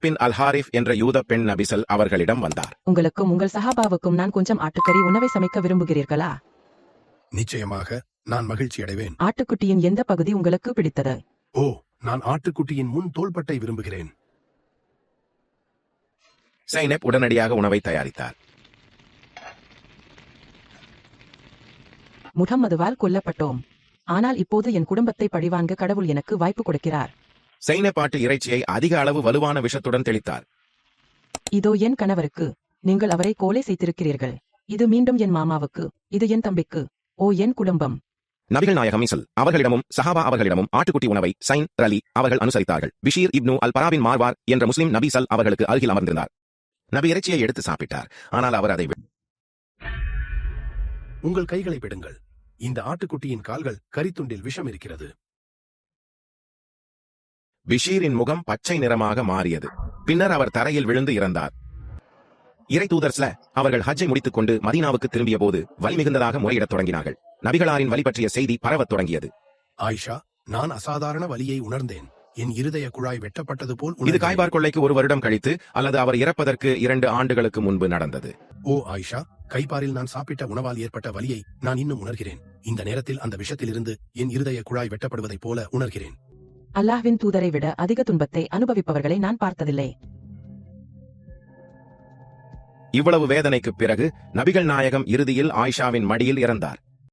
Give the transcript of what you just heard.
பின் அல்-ஹாரிஃப் என்ற யூத பெண் நபிசல் அவர்களிடம் வந்தார். உங்களுக்கும் உங்கள் சஹாபாவுக்கும் நான் கொஞ்சம் ஆட்டுக்கறி உணவை சமைக்க விரும்புகிறீர்களா? நிச்சயமாக, நான் மகிழ்ச்சி அடைவேன். ஆட்டுக்குட்டியின் எந்த பகுதி உங்களுக்கு பிடித்தது? ஓ, நான் ஆட்டுக்குட்டியின் முன் தோள்பட்டை விரும்புகிறேன். ஸைனப் உடனடியாக உணவை தயாரித்தார். முஹம்மதுவால் கொல்லப்பட்டோம். ஆனால் இப்போது என் குடும்பத்தை பழிவாங்க கடவுள் எனக்கு வாய்ப்பு கொடுக்கிறார். ஸைனப் ஆட்டு இறைச்சியை அதிக அளவு வலுவான விஷத்துடன் தெளித்தார். இதோ என் கணவருக்கு. நீங்கள் அவரை கொலை செய்திருக்கிறீர்கள். இது மீண்டும் என் மாமாவுக்கு. இது என் தம்பிக்கு. ஓ என் குடும்பம். நபிகள் நாயகம் ஸல் அவர்களிடமும் சஹாபா அவர்களிடமும் ஆட்டுக்குட்டி உணவை ஸைன் ரலி அவர்கள் அனுசரித்தார்கள். பிஷீர் இப்னு அல் பராபின் மார்வார் என்ற முஸ்லிம் நபி ஸல் அவர்களுக்கு அருகில் அமர்ந்திருந்தார். நபி இறைச்சியை எடுத்து சாப்பிட்டார். ஆனால் அவர் அதை உங்கள் கைகளை விடுங்கள். இந்த ஆட்டுக்குட்டியின் கால்கள் கரித்துண்டில் விஷம் இருக்கிறது. பிஷீரின் முகம் பச்சை நிறமாக மாறியது. பின்னர் அவர் தரையில் விழுந்து இறந்தார். இறை தூதர் அவர்கள் ஹஜ்ஜை முடித்துக் கொண்டு மதீனாவுக்கு திரும்பிய போது வலி மிகுந்ததாக முறையிடத் தொடங்கினார்கள். நபிகளாரின் வலி பற்றிய செய்தி பரவத் தொடங்கியது. ஆயிஷா, நான் அசாதாரண வலியை உணர்ந்தேன். என் இருதய குழாய் வெட்டப்பட்டது போல். இது காய்பார் கொள்ளைக்கு 1 வருடம் கழித்து அல்லது அவர் இறப்பதற்கு 2 ஆண்டுகளுக்கு முன்பு நடந்தது. ஓ ஆயிஷா, கைபாரில் நான் சாப்பிட்ட உணவால் ஏற்பட்ட வலியை நான் இன்னும் உணர்கிறேன். இந்த நேரத்தில் அந்த விஷத்திலிருந்து என் இருதய குழாய் வெட்டப்படுவதைப் போல உணர்கிறேன். அல்லாஹ்வின் தூதரை விட அதிக துன்பத்தை அனுபவிப்பவர்களை நான் பார்த்ததில்லை. இவ்வளவு வேதனைக்குப் பிறகு நபிகள் நாயகம் இறுதியில் ஆயிஷாவின் மடியில் இறந்தார்.